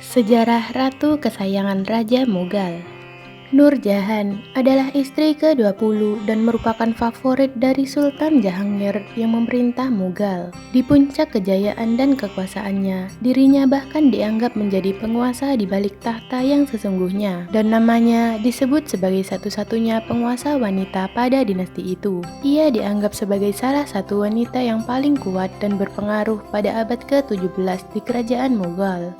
Sejarah Ratu Kesayangan Raja Mughal. Nur Jahan adalah istri ke-20 dan merupakan favorit dari Sultan Jahangir yang memerintah Mughal. Di puncak kejayaan dan kekuasaannya, dirinya bahkan dianggap menjadi penguasa di balik tahta yang sesungguhnya, dan namanya disebut sebagai satu-satunya penguasa wanita pada dinasti itu. Ia dianggap sebagai salah satu wanita yang paling kuat dan berpengaruh pada abad ke-17 di kerajaan Mughal.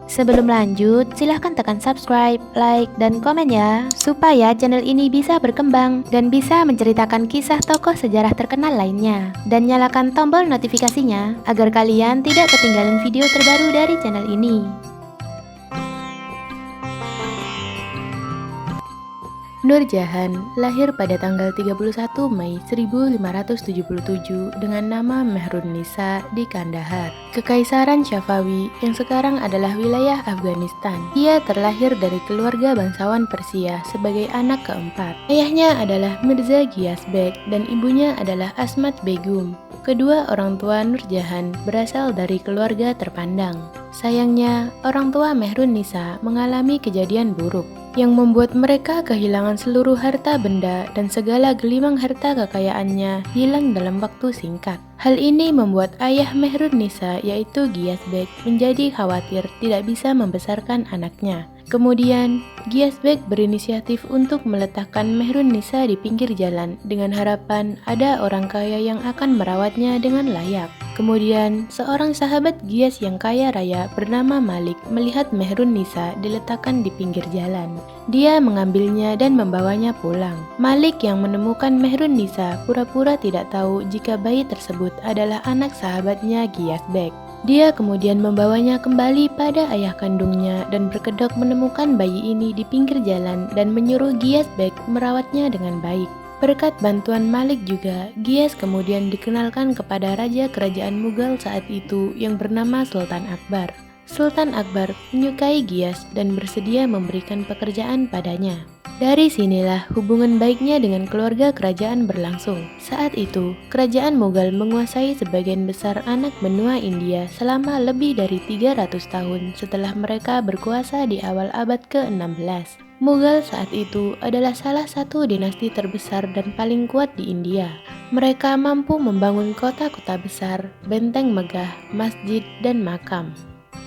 Sebelum lanjut, silahkan tekan subscribe, like, dan komen ya, supaya channel ini bisa berkembang dan bisa menceritakan kisah tokoh sejarah terkenal lainnya. Dan nyalakan tombol notifikasinya, agar kalian tidak ketinggalan video terbaru dari channel ini. Nur Jahan lahir pada tanggal 31 Mei 1577 dengan nama Mehrun-nisa di Kandahar, Kekaisaran Safawi yang sekarang adalah wilayah Afghanistan. Ia terlahir dari keluarga bangsawan Persia sebagai anak keempat. Ayahnya adalah Mirza Giyas Beg dan ibunya adalah Asmat Begum. Kedua orang tua Nur Jahan berasal dari keluarga terpandang. Sayangnya, orang tua Mehrun-nisa mengalami kejadian buruk yang membuat mereka kehilangan seluruh harta benda dan segala gelimang harta kekayaannya hilang dalam waktu singkat. Hal ini membuat ayah Mehrun-nisa yaitu Giyas Beg menjadi khawatir tidak bisa membesarkan anaknya. Kemudian, Giyas Beg berinisiatif untuk meletakkan Mehrun-nisa di pinggir jalan dengan harapan ada orang kaya yang akan merawatnya dengan layak. Kemudian, seorang sahabat Giyas yang kaya raya bernama Malik melihat Mehrun-nisa diletakkan di pinggir jalan. Dia mengambilnya dan membawanya pulang. Malik yang menemukan Mehrun-nisa pura-pura tidak tahu jika bayi tersebut adalah anak sahabatnya Giyas Beg. Dia kemudian membawanya kembali pada ayah kandungnya dan berkedok menemukan bayi ini di pinggir jalan dan menyuruh Giyas Beg merawatnya dengan baik. Berkat bantuan Malik juga, Giyas kemudian dikenalkan kepada raja kerajaan Mughal saat itu yang bernama Sultan Akbar. Sultan Akbar menyukai Giyas dan bersedia memberikan pekerjaan padanya. Dari sinilah hubungan baiknya dengan keluarga kerajaan berlangsung. Saat itu, kerajaan Mughal menguasai sebagian besar anak benua India selama lebih dari 300 tahun setelah mereka berkuasa di awal abad ke-16. Mughal saat itu adalah salah satu dinasti terbesar dan paling kuat di India. Mereka mampu membangun kota-kota besar, benteng megah, masjid, dan makam.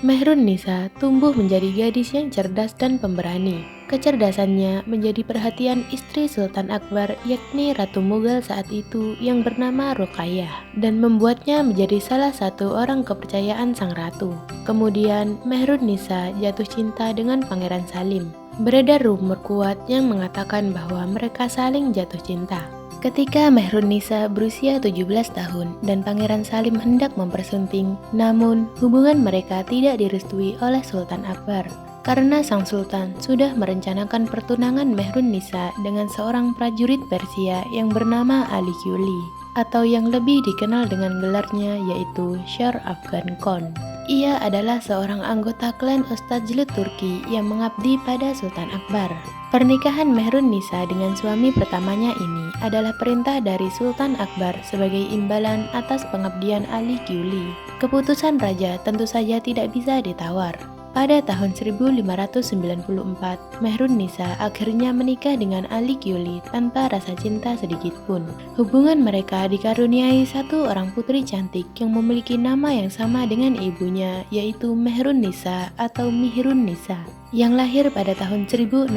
Mehrun-nisa tumbuh menjadi gadis yang cerdas dan pemberani. Kecerdasannya menjadi perhatian istri Sultan Akbar yakni Ratu Mughal saat itu yang bernama Ruqayyah dan membuatnya menjadi salah satu orang kepercayaan sang ratu. Kemudian Mehrun-nisa jatuh cinta dengan Pangeran Salim. Beredar rumor kuat yang mengatakan bahwa mereka saling jatuh cinta. Ketika Mehrun-nisa berusia 17 tahun dan Pangeran Salim hendak mempersunting, namun hubungan mereka tidak direstui oleh Sultan Akbar. Karena sang sultan sudah merencanakan pertunangan Mehrun-nisa dengan seorang prajurit Persia yang bernama Ali Quli, atau yang lebih dikenal dengan gelarnya yaitu Shah Afghan Khan. Ia adalah seorang anggota klan Ostajlut Turki yang mengabdi pada Sultan Akbar. Pernikahan Mehrun-nisa dengan suami pertamanya ini adalah perintah dari Sultan Akbar sebagai imbalan atas pengabdian Ali Quli. Keputusan raja tentu saja tidak bisa ditawar. Pada tahun 1594, Mehrun-nisa akhirnya menikah dengan Ali Quli tanpa rasa cinta sedikit pun. Hubungan mereka dikaruniai satu orang putri cantik yang memiliki nama yang sama dengan ibunya, yaitu Mehrun-nisa atau Mihrun-nisa, yang lahir pada tahun 1605.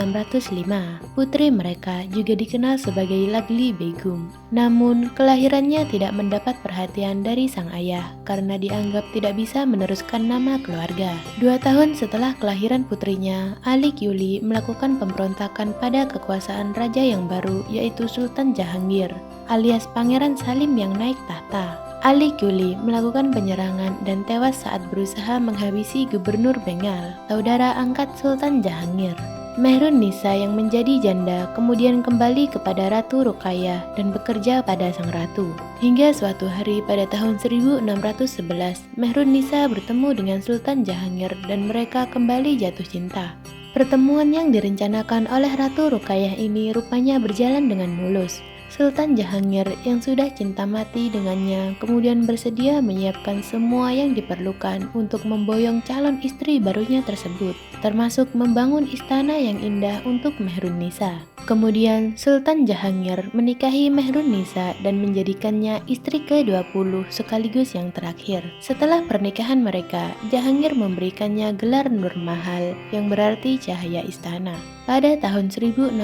Putri mereka juga dikenal sebagai Lagli Begum. Namun, kelahirannya tidak mendapat perhatian dari sang ayah karena dianggap tidak bisa meneruskan nama keluarga. 2 tahun setelah kelahiran putrinya, Ali Quli melakukan pemberontakan pada kekuasaan raja yang baru yaitu Sultan Jahangir alias Pangeran Salim yang naik tahta. Ali Quli melakukan penyerangan dan tewas saat berusaha menghabisi Gubernur Bengal, saudara angkat Sultan Jahangir. Mehrun-nisa yang menjadi janda kemudian kembali kepada Ratu Ruqayyah dan bekerja pada sang ratu. Hingga suatu hari pada tahun 1611, Mehrun-nisa bertemu dengan Sultan Jahangir dan mereka kembali jatuh cinta. Pertemuan yang direncanakan oleh Ratu Ruqayyah ini rupanya berjalan dengan mulus. Sultan Jahangir yang sudah cinta mati dengannya kemudian bersedia menyiapkan semua yang diperlukan untuk memboyong calon istri barunya tersebut, termasuk membangun istana yang indah untuk Mehrun-Nisa. Kemudian Sultan Jahangir menikahi Mehrun-Nisa dan menjadikannya istri ke-20 sekaligus yang terakhir. Setelah pernikahan mereka, Jahangir memberikannya gelar Nur Mahal yang berarti cahaya istana. Pada tahun 1616,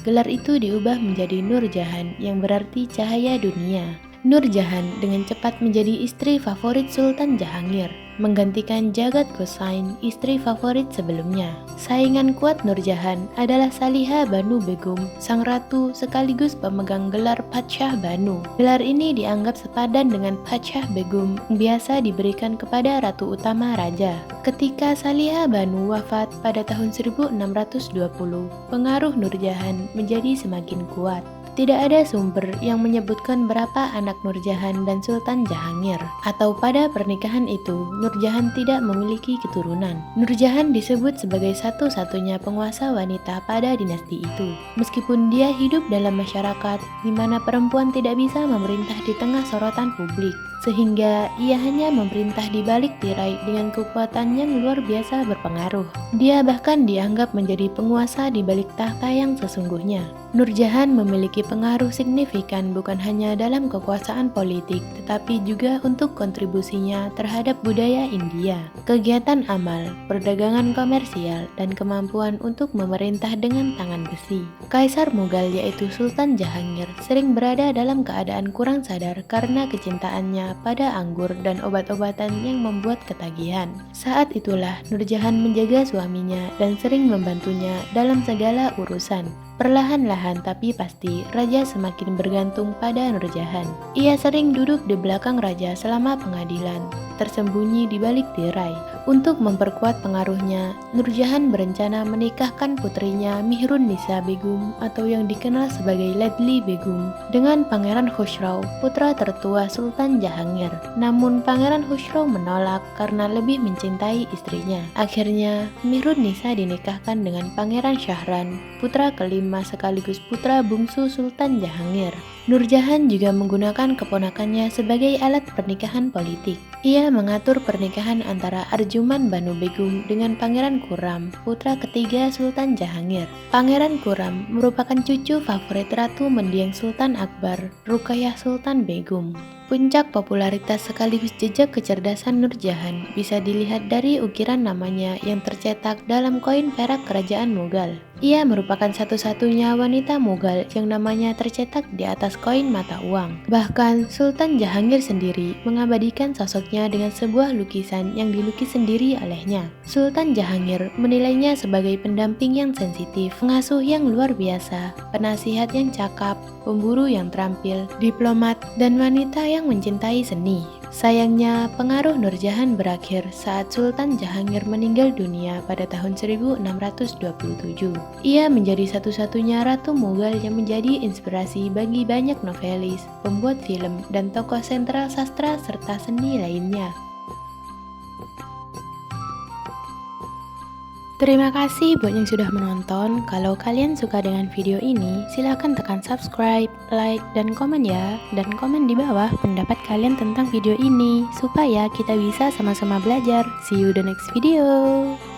gelar itu diubah menjadi Nur Jahan yang berarti cahaya dunia. Nur Jahan dengan cepat menjadi istri favorit Sultan Jahangir, menggantikan Jagat Gosain, istri favorit sebelumnya. Saingan kuat Nur Jahan adalah Saliha Banu Begum, sang ratu sekaligus pemegang gelar Padsyah Banu. Gelar ini dianggap sepadan dengan Padsyah Begum yang biasa diberikan kepada ratu utama raja. Ketika Saliha Banu wafat pada tahun 1620, pengaruh Nur Jahan menjadi semakin kuat. Tidak ada sumber yang menyebutkan berapa anak Nur Jahan dan Sultan Jahangir, atau pada pernikahan itu Nur Jahan tidak memiliki keturunan. Nur Jahan disebut sebagai satu-satunya penguasa wanita pada dinasti itu. Meskipun dia hidup dalam masyarakat di mana perempuan tidak bisa memerintah di tengah sorotan publik, sehingga ia hanya memerintah di balik tirai dengan kekuatan yang luar biasa berpengaruh. Dia bahkan dianggap menjadi penguasa di balik tahta yang sesungguhnya. Nur Jahan memiliki pengaruh signifikan bukan hanya dalam kekuasaan politik, tetapi juga untuk kontribusinya terhadap budaya India, kegiatan amal, perdagangan komersial, dan kemampuan untuk memerintah dengan tangan besi. Kaisar Mughal yaitu Sultan Jahangir sering berada dalam keadaan kurang sadar karena kecintaannya pada anggur dan obat-obatan yang membuat ketagihan. Saat itulah Nur Jahan menjaga suaminya dan sering membantunya dalam segala urusan. Perlahan-lahan tapi pasti, raja semakin bergantung pada Nur Jahan. Ia sering duduk di belakang raja selama pengadilan, tersembunyi di balik tirai. Untuk memperkuat pengaruhnya, Nur Jahan berencana menikahkan putrinya Mehrun-Nisa Begum atau yang dikenal sebagai Ladli Begum dengan Pangeran Khusrau, putra tertua Sultan Jahangir. Namun Pangeran Khusrau menolak karena lebih mencintai istrinya. Akhirnya, Mehrun-Nisa dinikahkan dengan Pangeran Shahran, putra kelima sekaligus putra bungsu Sultan Jahangir. Nur Jahan juga menggunakan keponakannya sebagai alat pernikahan politik. Ia mengatur pernikahan antara Arjuman Banu Begum dengan Pangeran Khurram, putra ketiga Sultan Jahangir. Pangeran Khurram merupakan cucu favorit Ratu Mendiang Sultan Akbar, Ruqayyah Sultan Begum. Puncak popularitas sekaligus jejak kecerdasan Nur Jahan bisa dilihat dari ukiran namanya yang tercetak dalam koin perak kerajaan Mughal. Ia merupakan satu-satunya wanita Mughal yang namanya tercetak di atas koin mata uang. Bahkan Sultan Jahangir sendiri mengabadikan sosoknya dengan sebuah lukisan yang dilukis sendiri olehnya. Sultan Jahangir menilainya sebagai pendamping yang sensitif, pengasuh yang luar biasa, penasihat yang cakap, pemburu yang terampil, diplomat, dan wanita yang mencintai seni. Sayangnya, pengaruh Nur Jahan berakhir saat Sultan Jahangir meninggal dunia pada tahun 1627. Ia menjadi satu-satunya ratu Mughal yang menjadi inspirasi bagi banyak novelis, pembuat film, dan tokoh sentral sastra serta seni lainnya. Terima kasih buat yang sudah menonton. Kalau kalian suka dengan video ini, silahkan tekan subscribe, like, dan komen ya. Dan komen di bawah pendapat kalian tentang video ini, supaya kita bisa sama-sama belajar. See you the next video.